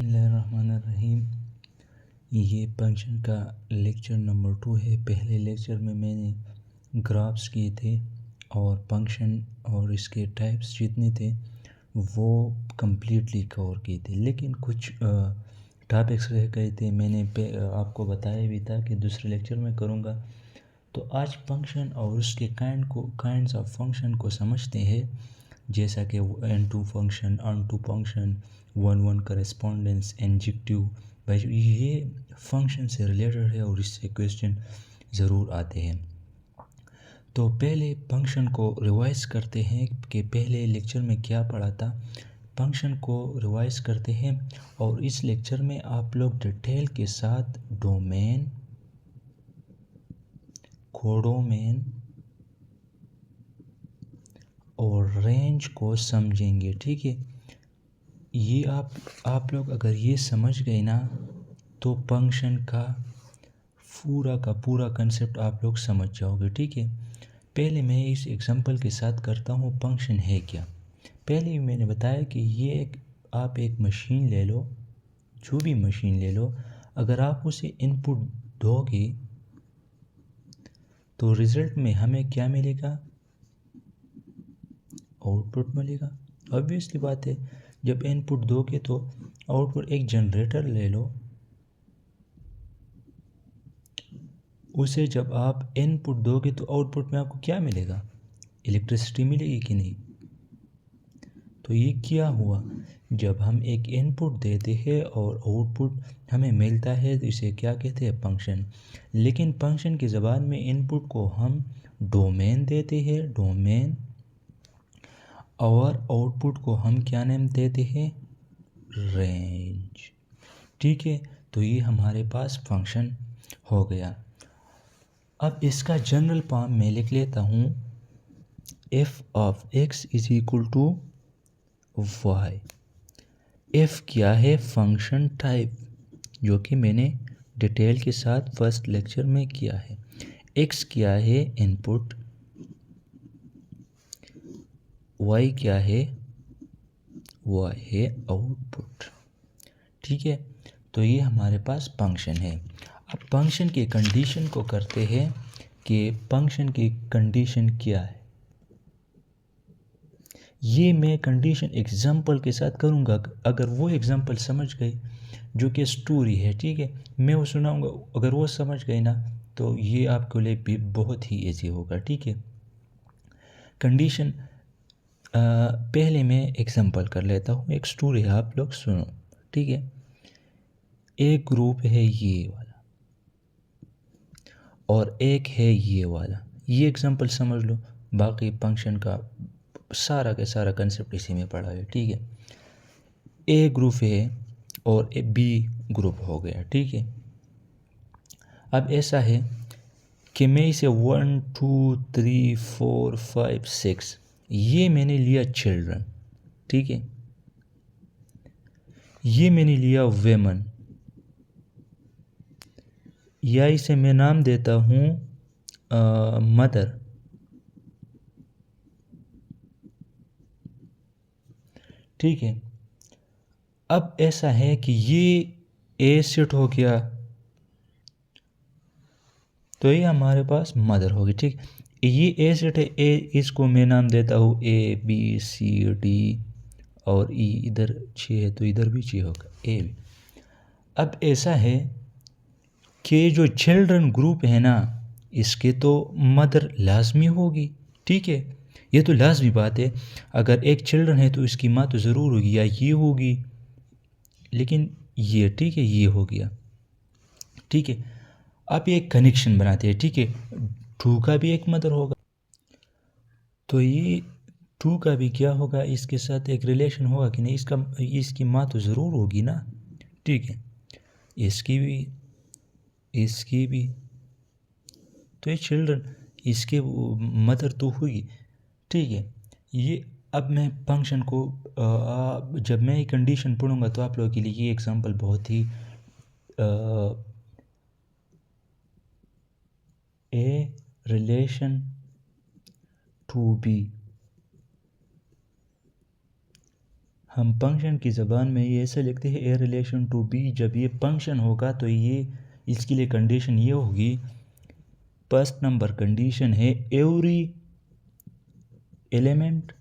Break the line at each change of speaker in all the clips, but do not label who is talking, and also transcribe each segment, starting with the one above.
बिस्मिल्लाहिर्रहमानिर्रहीम। ये फंक्शन का लेक्चर नंबर 2 है। पहले लेक्चर में मैंने ग्राफ्स किए थे और फंक्शन और इसके टाइप्स जितने थे वो कम्प्लीटली कवर किए थे, लेकिन कुछ टॉपिक्स रह गए थे। मैंने आपको बताया भी था कि दूसरे लेक्चर में करूँगा। तो आज फंक्शन और उसके काइंड्स ऑफ फंक्शन को समझते हैं, जैसा कि N2 function, ON2 function, 1-1 correspondence, injective. भाई ये फंक्शन से रिलेटेड है और इससे क्वेश्चन ज़रूर आते हैं। तो पहले फंक्शन को रिवाइज करते हैं कि पहले लेक्चर में क्या पढ़ा था। फंक्शन को रिवाइज करते हैं और इस लेक्चर में आप लोग डिटेल के साथ डोमेन, कोडोमेन और रेंज को समझेंगे। ठीक है, ये आप लोग अगर ये समझ गए ना तो फंक्शन का पूरा कंसेप्ट आप लोग समझ जाओगे। ठीक है, पहले मैं इस एग्जांपल के साथ करता हूँ फंक्शन है क्या। पहले ही मैंने बताया कि ये आप एक मशीन ले लो, जो भी मशीन ले लो, अगर आप उसे इनपुट दोगे तो रिज़ल्ट में हमें क्या मिलेगा, आउटपुट मिलेगा। ऑब्वियसली बात है, जब इनपुट दोगे तो आउटपुट। एक जनरेटर ले लो, उसे जब आप इनपुट दोगे तो आउटपुट में आपको क्या मिलेगा, इलेक्ट्रिसिटी मिलेगी कि नहीं। तो ये क्या हुआ, जब हम एक इनपुट देते हैं और आउटपुट हमें मिलता है तो इसे क्या कहते हैं, फंक्शन। लेकिन फंक्शन की ज़बान में इनपुट को हम डोमेन देते हैं, डोमेन, और आउटपुट को हम क्या नेम देते हैं, रेंज। ठीक है, तो ये हमारे पास फंक्शन हो गया। अब इसका जनरल फॉर्म में लिख लेता हूँ, F of x is equal to y. F क्या है, फंक्शन टाइप, जो कि मैंने डिटेल के साथ फर्स्ट लेक्चर में किया है। एक्स क्या है, इनपुट। वाई क्या है, वाई है आउटपुट। ठीक है, तो ये हमारे पास फंक्शन है। अब फंक्शन की कंडीशन को करते हैं कि फंक्शन की कंडीशन क्या है। ये मैं कंडीशन एग्जांपल के साथ करूँगा। अगर वो एग्जांपल समझ गए, जो कि स्टोरी है, ठीक है, मैं वो सुनाऊँगा, अगर वो समझ गए ना तो ये आपके लिए भी बहुत ही ईजी होगा। ठीक है, कंडीशन पहले मैं एग्जांपल कर लेता हूँ, एक स्टोरी है, आप लोग सुनो। ठीक है, एक ग्रुप है ये वाला और एक है ये वाला। ये एग्जांपल समझ लो, बाकी फंक्शन का सारा का सारा कंसेप्ट इसी में पढ़ा है। ठीक है, ए ग्रुप है और बी ग्रुप हो गया। ठीक है, अब ऐसा है कि मैं इसे 1 2 3 4 5 6 ये मैंने लिया चिल्ड्रन। ठीक है, ये मैंने लिया वेमन, या इसे मैं नाम देता हूँ मदर। ठीक है, अब ऐसा है कि ये ए सेट हो गया तो ये हमारे पास मदर होगी। ठीक, ये ए सेट है, ए इसको मैं नाम देता हूँ ए बी सी डी, और ई इधर 6 है तो इधर भी 6 होगा, ए भी। अब ऐसा है कि जो चिल्ड्रन ग्रुप है ना, इसके तो मदर लाजमी होगी। ठीक है, ये तो लाजमी बात है, अगर एक चिल्ड्रन है तो इसकी माँ तो ज़रूर होगी, या ये होगी। लेकिन ये, ठीक है, ये हो गया। ठीक है, अब ये कनेक्शन बनाते हैं। ठीक है, 2 का भी एक मदर होगा, तो ये 2 का भी क्या होगा, इसके साथ एक रिलेशन होगा कि नहीं, इसकी माँ तो ज़रूर होगी ना। ठीक है, इसकी भी, इसकी भी, तो ये चिल्ड्रन, इसके मदर तो हुई। ठीक है, ये अब मैं फंक्शन को जब मैं ये कंडीशन पढ़ूंगा तो आप लोगों के लिए ये एग्जांपल बहुत ही ए रिलेशन टू बी हम फंक्शन की ज़बान में ये ऐसे लिखते हैं ए रिलेशन टू बी। जब ये फंक्शन होगा तो ये इसके लिए कंडीशन ये होगी, फर्स्ट नंबर कंडीशन है every element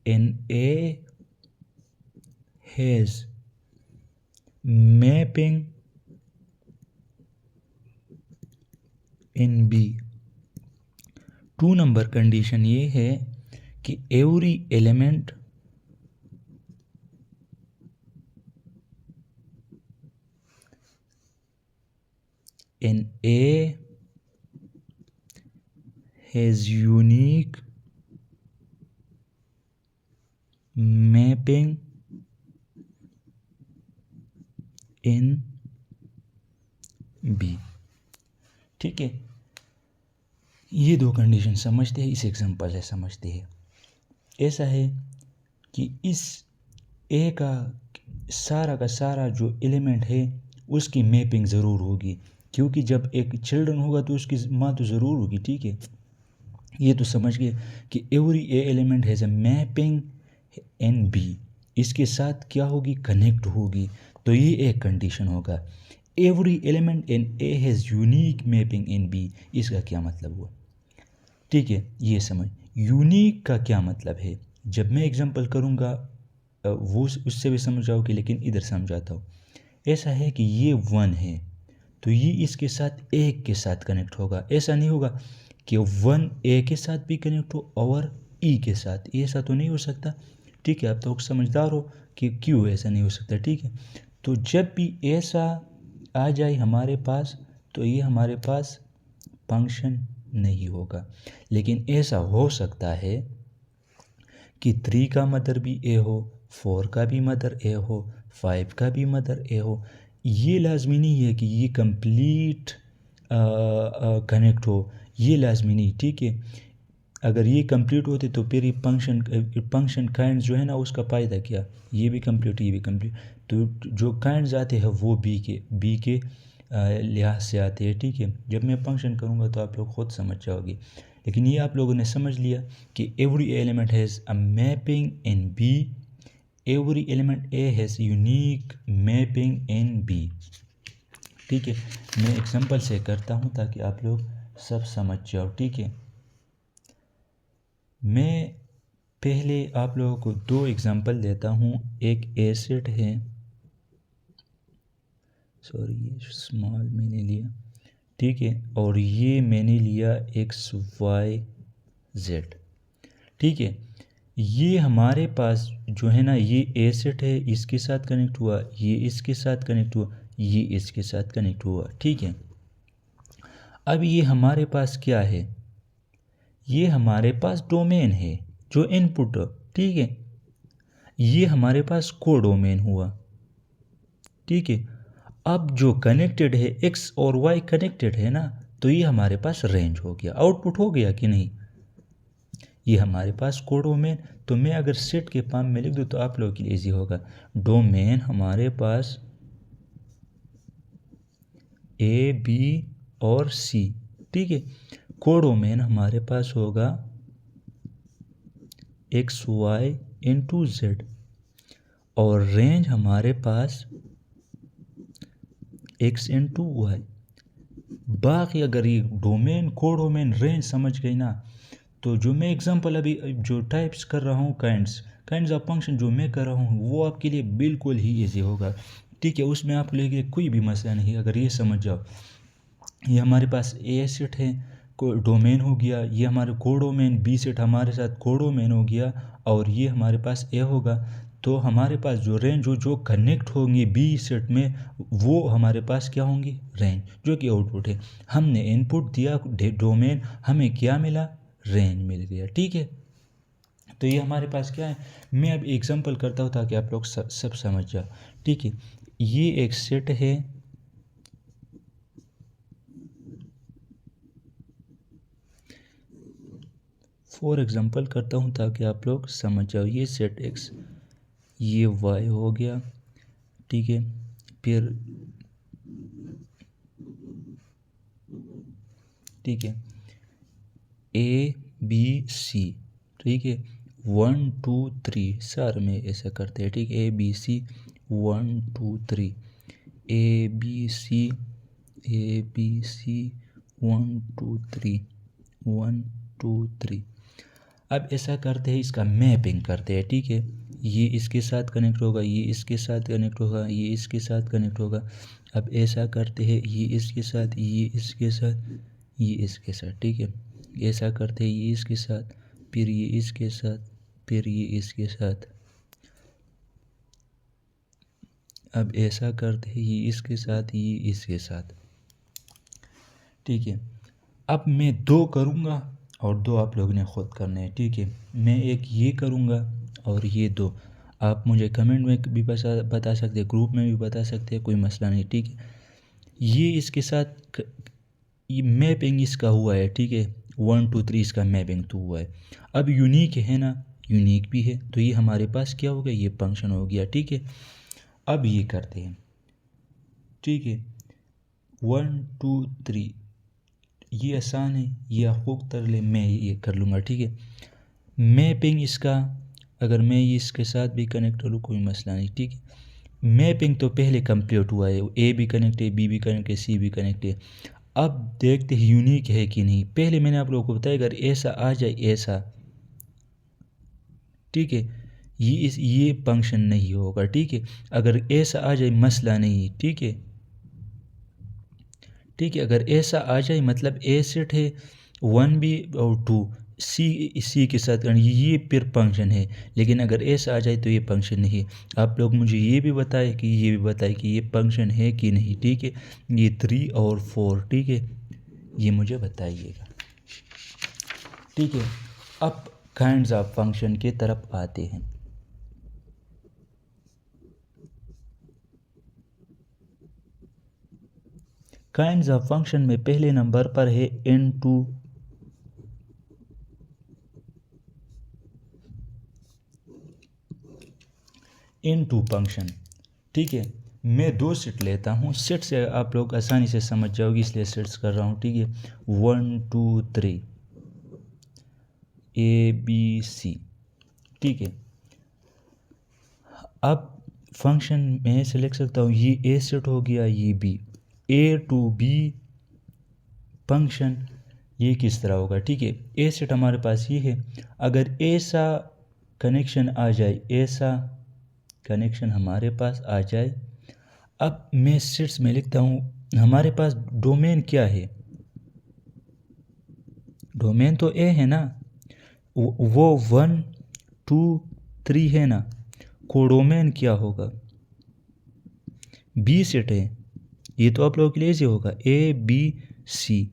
in A has mapping in B. 2 number condition ये है कि every element in A has unique mapping in B. ठीक है, ये 2 कंडीशन समझते हैं, इस एग्जांपल से समझते हैं। ऐसा है कि इस ए का सारा जो एलिमेंट है उसकी मैपिंग ज़रूर होगी, क्योंकि जब एक चिल्ड्रन होगा तो उसकी माँ तो ज़रूर होगी। ठीक है, ये तो समझ गए कि every A element has a mapping in B, इसके साथ क्या होगी, कनेक्ट होगी। तो ये एक कंडीशन होगा। Every element in A has unique mapping in B, इसका क्या मतलब हुआ? ठीक है, ये समझ। यूनिक का क्या मतलब है, जब मैं एग्जांपल करूँगा वो उससे भी समझ जाओगे, लेकिन इधर समझाता हूँ। ऐसा है कि ये 1 है तो ये इसके साथ एक के साथ कनेक्ट होगा। ऐसा नहीं होगा कि 1 ए के साथ भी कनेक्ट हो और ई के साथ, ऐसा तो नहीं हो सकता। ठीक है, आप तो समझदार हो कि क्यों ऐसा नहीं हो सकता। ठीक है, तो जब भी ऐसा आ जाए हमारे पास तो ये हमारे पास फंक्शन नहीं होगा। लेकिन ऐसा हो सकता है कि 3 का मदर भी ए हो, 4 का भी मदर ए हो, 5 का भी मदर ए हो। ये लाजमी नहीं है कि ये कंप्लीट कनेक्ट हो, ये लाजमी नहीं। ठीक है, अगर ये कंप्लीट होते तो फिर ये फंक्शन काइंड जो है ना उसका फ़ायदा क्या, ये भी कंप्लीट ये भी कंप्लीट। तो जो काइंड्स आते हैं वो बी के लिहाज से आते हैं। ठीक है, जब मैं फंक्शन करूँगा तो आप लोग खुद समझ जाओगे। लेकिन ये आप लोगों ने समझ लिया कि every element has a mapping in B, every element a has unique mapping in B. ठीक है, मैं एग्जांपल से करता हूँ ताकि आप लोग सब समझ जाओ। ठीक है, मैं पहले आप लोगों को 2 एग्जांपल देता हूँ। एक एसिड है, सॉरी ये स्मॉल मैंने लिया। ठीक है, और ये मैंने लिया एक्स वाई जेड। ठीक है, ये हमारे पास जो है ना ये एसिड है, इसके साथ कनेक्ट हुआ, ये इसके साथ कनेक्ट हुआ, ये इसके साथ कनेक्ट हुआ। ठीक है, अब ये हमारे पास क्या है, ये हमारे पास डोमेन है जो इनपुट। ठीक है, ये हमारे पास कोडोमेन हुआ। ठीक है, अब जो कनेक्टेड है एक्स और वाई कनेक्टेड है ना, तो ये हमारे पास रेंज हो गया, आउटपुट हो गया कि नहीं, ये हमारे पास कोडोमेन। तो मैं अगर सेट के फॉर्म में लिख दूँ तो आप लोगों के लिए ईजी होगा। डोमेन हमारे पास ए बी और सी। ठीक है, कोडोमेन हमारे पास होगा एक्स वाई इंटू जेड, और रेंज हमारे पास एक्स इंटू वाई। बाकी अगर ये डोमेन कोडोमेन रेंज समझ गई ना, तो जो मैं एग्जांपल अभी जो टाइप्स कर रहा हूँ काइंड्स ऑफ फंक्शन जो मैं कर रहा हूँ वो आपके लिए बिल्कुल ही ईजी होगा। ठीक है, उसमें आपके लिए कोई भी मसला नहीं अगर ये समझ जाओ। ये हमारे पास ए सेट है, को डोमेन हो गया, ये हमारे कोडोमेन, बी सेट हमारे साथ कोडोमेन हो गया, और ये हमारे पास ए होगा। तो हमारे पास जो रेंज जो कनेक्ट होंगे बी सेट में वो हमारे पास क्या होंगी, रेंज, जो कि आउटपुट है। हमने इनपुट दिया डोमेन, हमें क्या मिला, रेंज मिल गया। ठीक है, तो ये हमारे पास क्या है, मैं अब एग्जांपल करता हूँ ताकि आप लोग सब समझ जाओ। ठीक है, ये एक सेट है, फॉर एग्जांपल करता हूँ ताकि आप लोग समझ जाओ। ये सेट एक्स, ये वाई हो गया। ठीक है, फिर ठीक है, ए बी सी, ठीक है, 1 2 3 सर में ऐसा करते हैं, ठीक है, ABC 1 2 3 ABC 1 2 3 1 2 3। अब ऐसा करते हैं, इसका मैपिंग करते हैं, ठीक है, ये इसके साथ कनेक्ट होगा, ये इसके साथ कनेक्ट होगा, ये इसके साथ कनेक्ट होगा। अब ऐसा करते हैं, ये इसके साथ, ये इसके साथ, ये इसके साथ, ठीक है, ऐसा करते हैं, ये इसके साथ, फिर ये इसके साथ, फिर ये इसके साथ। अब ऐसा करते हैं, ये इसके साथ, ये इसके साथ, ठीक है। अब मैं 2 करूँगा और 2 आप लोगों ने खुद करने हैं, ठीक है। मैं एक ये करूँगा और ये 2 आप मुझे कमेंट में भी बता सकते हैं, ग्रुप में भी बता सकते हैं, कोई मसला नहीं, ठीक है। ये इसके साथ ये मैपिंग इसका हुआ है, ठीक है, 1 2 3 इसका मैपिंग तो हुआ है। अब यूनिक है ना, यूनिक भी है, तो ये हमारे पास क्या हो गया, ये फंक्शन हो गया, ठीक है। अब ये करते हैं, ठीक है, 1 2 3, ये आसान है, ये आप खुद कर ले, मैं ये कर लूँगा, ठीक है। मैपिंग इसका अगर मैं ये इसके साथ भी कनेक्ट करूँ कोई मसला नहीं, ठीक है। मैपिंग तो पहले कंप्लीट हुआ है, ए भी कनेक्ट है, बी भी कनेक्ट है, सी भी कनेक्ट है। अब देखते हैं यूनिक है कि नहीं। पहले मैंने आप लोगों को बताया अगर ऐसा आ जाए, ऐसा, ठीक है, ये फंक्शन नहीं होगा, ठीक है। अगर ऐसा आ जाए मसला नहीं, ठीक है, ठीक है। अगर ऐसा आ जाए मतलब ए सेट है 1 भी और 2 सी के साथ ये फिर फंक्शन है, लेकिन अगर ऐसा आ जाए तो ये फंक्शन नहीं है। आप लोग मुझे ये भी बताए कि ये फंक्शन है कि नहीं, ठीक है। ये 3 और 4, ठीक है, ये मुझे बताइएगा, ठीक है। अब काइंड्स ऑफ फंक्शन के तरफ आते हैं। काइंड्स ऑफ फंक्शन में पहले नंबर पर है इनटू फंक्शन, ठीक है। मैं 2 सेट लेता हूँ, सेट से आप लोग आसानी से समझ जाओगे इसलिए सेट्स कर रहा हूँ, ठीक है। 1 2 3 ABC, ठीक है। अब फंक्शन में से लिख सकता हूँ, ये ए सेट हो गया, ये B, A to B function ये किस तरह होगा, ठीक है। ए सेट हमारे पास ये है, अगर ऐसा कनेक्शन आ जाए, ऐसा कनेक्शन हमारे पास आ जाए। अब मैं सेट्स में लिखता हूँ, हमारे पास डोमेन क्या है, डोमेन तो ए है ना, वो 1 2 3 है ना। कोडोमेन क्या होगा, बी सेट है, ये तो आप लोगों के लिए ऐसे होगा ABC,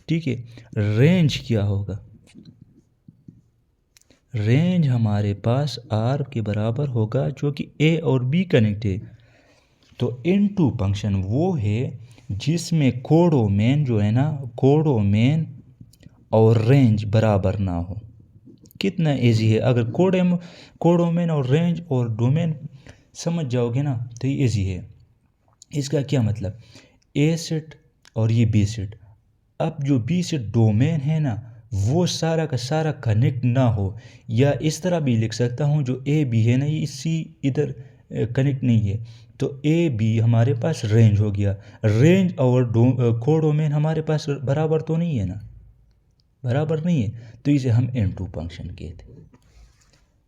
ठीक है। रेंज क्या होगा, रेंज हमारे पास R के बराबर होगा जो कि A और B कनेक्ट है। तो इनटू फंक्शन वो है जिसमें कोडोमेन जो है ना, कोडोमेन और रेंज बराबर ना हो। कितना इजी है, अगर कोडोमेन और रेंज और डोमेन समझ जाओगे ना तो ये इजी है। इसका क्या मतलब, ए सेट और ये बी सेट, अब जो बी सेट डोमेन है ना वो सारा का सारा कनेक्ट ना हो, या इस तरह भी लिख सकता हूँ जो ए बी है ना, ये सी इधर कनेक्ट नहीं है, तो ए बी हमारे पास रेंज हो गया। रेंज और कोडोमेन हमारे पास बराबर तो नहीं है ना, बराबर नहीं है, तो इसे हम इनटू फंक्शन कहते,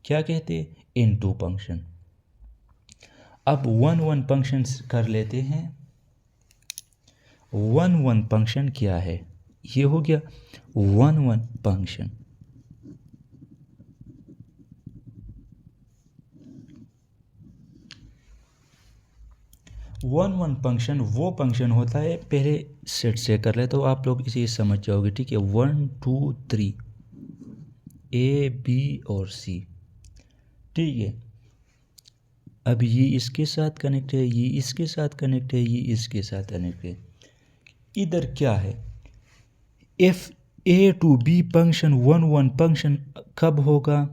क्या कहते, इनटू फंक्शन। अब 1 1 फंक्शन कर लेते हैं। 1 1 फंक्शन क्या है, ये हो गया 1 1 फंक्शन। वन वन फंक्शन वो फंक्शन होता है, पहले सेट से कर ले तो आप लोग इसे समझ जाओगे, ठीक है। 1 2 3 A B और C, ठीक है। अब ये इसके साथ कनेक्ट है, ये इसके साथ कनेक्ट है, ये इसके साथ कनेक्ट है। इधर क्या है, F A to B function 1 1 function कब होगा,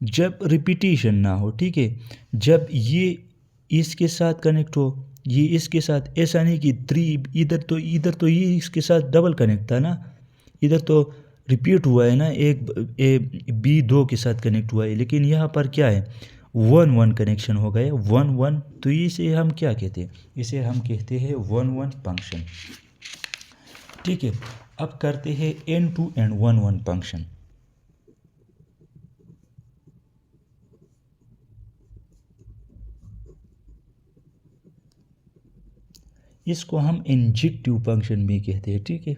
जब रिपीटिशन ना हो, ठीक है। जब ये इसके साथ कनेक्ट हो, ये इसके साथ, ऐसा नहीं कि 3 इधर तो ये इसके साथ डबल कनेक्ट था ना, इधर तो रिपीट हुआ है ना, एक ए बी 2 के साथ कनेक्ट हुआ है, लेकिन यहाँ पर क्या है 1-1 कनेक्शन हो गया 1-1। तो इसे हम क्या कहते हैं, इसे हम कहते हैं 1-1 फंक्शन। ठीक है, अब करते हैं एंड टू एंड 1-1 फंक्शन। इसको हम इंजेक्टिव फंक्शन भी कहते हैं। ठीक है,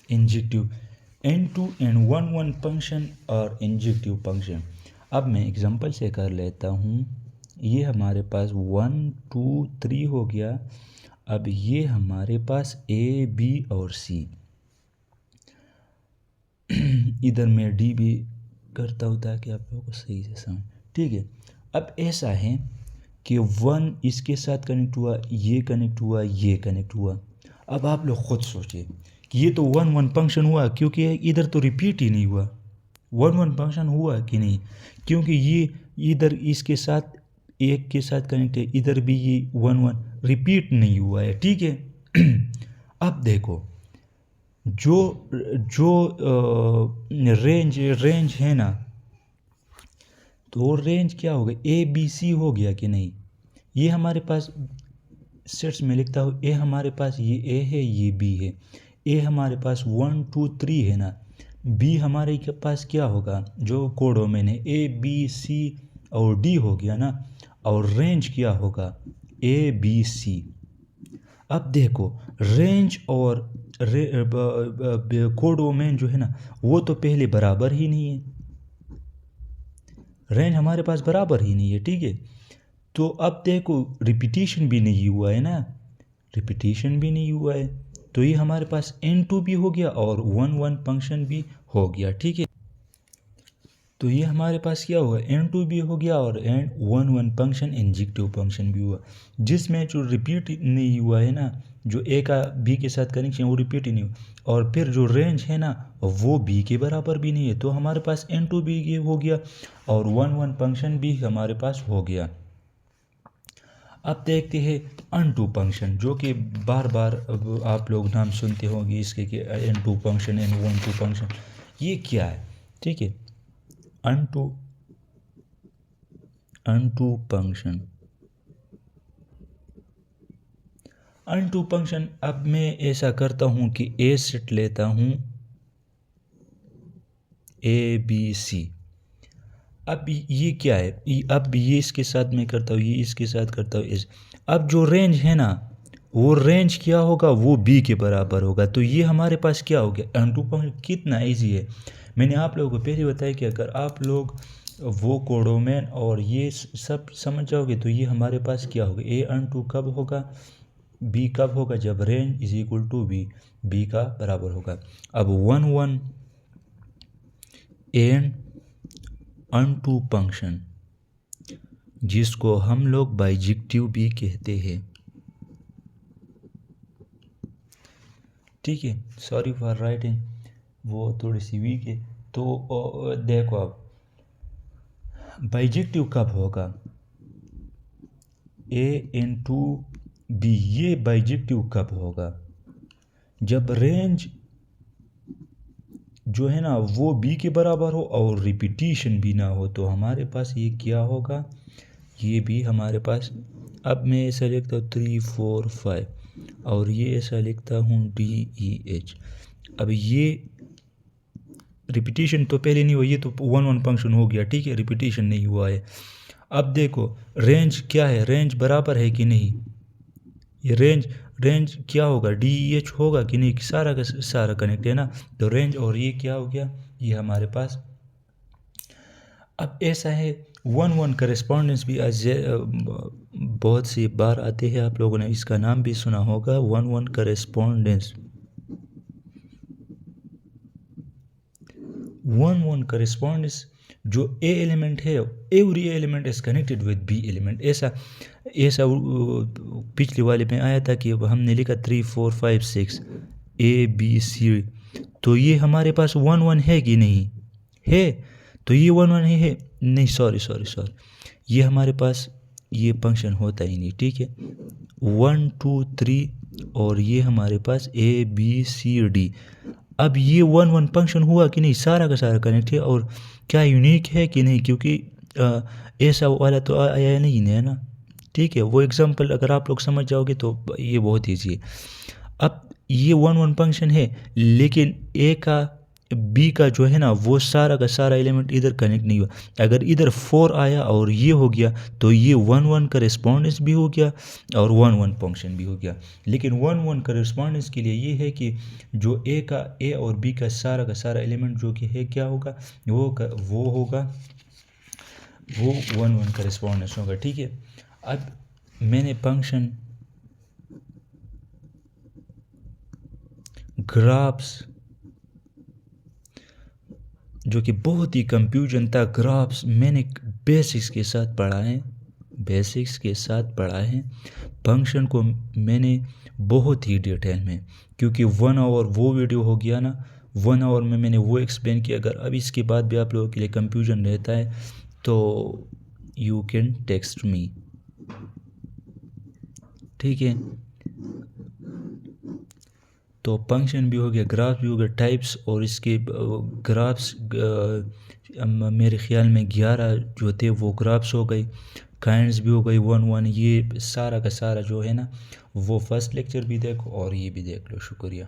injective and to and 1-1 function और इंजेक्टिव फंक्शन। अब मैं एग्जांपल से कर लेता हूँ। ये हमारे पास 1 2 3 हो गया। अब ये हमारे पास ए बी और सी, इधर मैं डी भी करता हूँ ताकि आप लोगों को सही से समझ। ठीक है, अब ऐसा है कि 1 इसके साथ कनेक्ट हुआ, ये कनेक्ट हुआ, ये कनेक्ट हुआ। अब आप लोग खुद सोचिए कि ये तो 1-1 फंक्शन हुआ, क्योंकि इधर तो रिपीट ही नहीं हुआ। 1-1 फंक्शन हुआ कि नहीं, क्योंकि ये इधर इसके साथ एक के साथ कनेक्ट है, इधर भी ये 1-1 रिपीट नहीं हुआ है। ठीक है, अब देखो जो जो रेंज है ना, तो रेंज क्या होगा, ए बी सी हो गया कि नहीं। ये हमारे पास सेट्स में लिखता हूँ, ए हमारे पास ये ए है, ये बी है। ए हमारे पास 1 2 3 है ना, बी हमारे के पास क्या होगा, जो कोडोमेन है ए बी सी और डी हो गया ना, और रेंज क्या होगा ए बी सी। अब देखो रेंज और कोडोमेन जो है ना, वो तो पहले बराबर ही नहीं है, रेंज हमारे पास बराबर ही नहीं है। ठीक है, तो अब देखो रिपीटिशन भी नहीं हुआ है ना, रिपीटिशन भी नहीं हुआ है, तो ये हमारे पास n2 भी हो गया और 1-1 फंक्शन भी हो गया। ठीक है, तो ये हमारे पास क्या हुआ, n2 भी हो गया और 1-1 फंक्शन इंजेक्टिव फंक्शन भी हुआ, जिसमें जो रिपीट नहीं हुआ है ना, जो ए का बी के साथ कनेक्शन वो रिपीट ही नहीं हुआ, और फिर जो रेंज है ना वो बी के बराबर भी नहीं है, तो हमारे पास n2 भी हो गया और 1-1 फंक्शन भी हमारे पास हो गया। अब देखते हैं अनटू फंक्शन, जो कि बार बार आप लोग नाम सुनते होंगे इसके कि n2 फंक्शन n1 फंक्शन, ये क्या है। ठीक है, अनटू फंक्शन, अनटू फंक्शन। अब मैं ऐसा करता हूँ कि ए सेट लेता हूँ ए बी सी। अब ये क्या है, अब ये इसके साथ मैं करता हूँ, ये इसके साथ करता हूँ इस। अब जो रेंज है ना, वो रेंज क्या होगा, वो बी के बराबर होगा। तो ये हमारे पास क्या हो गया, अनटू फंक्शन। कितना इजी है, मैंने आप लोगों को पहले बताया कि अगर आप लोग वो कोडोमेन और ये सब समझ जाओगे तो ये हमारे पास क्या होगा, ए अनटू कब होगा, बी कब होगा, जब range is equal to B का बराबर होगा। अब 1-1 एंड अनटू फंक्शन, जिसको हम लोग बाइजेक्टिव भी कहते हैं। ठीक है, सॉरी फॉर राइटिंग, वो थोड़ी सी वीक है। तो देखो अब बाइजेक्टिव कब होगा, ए इंटू बी, ये बाइजेक्टिव कब होगा, जब रेंज जो है ना वो बी के बराबर हो और रिपीटिशन भी ना हो। तो हमारे पास ये क्या होगा, ये भी हमारे पास, अब मैं ऐसा लिखता हूँ 3 4 5 और ये ऐसा लिखता हूँ DEH। अब ये रिपीटिशन तो पहले नहीं हुआ, ये तो 1-1 फंक्शन हो गया। ठीक है, रिपीटिशन नहीं हुआ है। अब देखो रेंज क्या है, रेंज बराबर है कि नहीं, ये रेंज क्या होगा, DEH होगा कि नहीं, सारा का सारा कनेक्ट है ना। तो रेंज और ये क्या हो गया, ये हमारे पास। अब ऐसा है 1-1 करेस्पॉन्डेंस भी आज बहुत सी बार आते हैं, आप लोगों ने इसका नाम भी सुना होगा 1-1 करेस्पॉन्डेंस। 1-1 करेस्पॉन्डेंस, जो ए एलिमेंट है, every element is connected with B element. ऐसा पिछले वाले में आया था कि हमने लिखा 3 4 5 6 ABC, तो ये हमारे पास 1-1 है कि नहीं है, तो ये 1-1 है नहीं, सॉरी, ये हमारे पास ये फंक्शन होता ही नहीं, ठीक है। 1 2 3 और ये हमारे पास ABCD। अब ये 1 1 फंक्शन हुआ कि नहीं, सारा का सारा कनेक्ट है, और क्या यूनिक है कि नहीं, क्योंकि ऐसा वाला तो आया नहीं है ना, ठीक है। वो एग्जांपल अगर आप लोग समझ जाओगे तो ये बहुत ईजी है। अब ये 1 1 फंक्शन है, लेकिन ए का बी का जो है ना वो सारा का सारा एलिमेंट इधर कनेक्ट नहीं हुआ। अगर इधर 4 आया और ये हो गया तो ये 1 1 का रिस्पॉन्डेंस भी हो गया और 1 1 फंक्शन भी हो गया। लेकिन 1 1 का रिस्पॉन्डेंस के लिए ये है कि जो ए और बी का सारा एलिमेंट जो कि है क्या होगा, वो होगा, वो 1 1 का रिस्पॉन्डेंस होगा, ठीक है। अब मैंने फंक्शन ग्राफ्स, जो कि बहुत ही कंफ्यूजन था, ग्राफ्स मैंने बेसिक्स के साथ पढ़ा है। फंक्शन को मैंने बहुत ही डिटेल में, क्योंकि 1 आवर वो वीडियो हो गया ना, 1 आवर में मैंने वो एक्सप्लेन किया। अगर अब इसके बाद भी आप लोगों के लिए कंफ्यूजन रहता है तो यू कैन टेक्स्ट मी, ठीक है। तो फंक्शन भी हो गया, ग्राफ्स भी हो गया, टाइप्स, और इसके ग्राफ्स मेरे ख्याल में 11 जो थे वो ग्राफ्स हो गए, काइंड्स भी हो गई 1 1। ये सारा का सारा जो है ना वो फर्स्ट लेक्चर भी देखो और ये भी देख लो। शुक्रिया।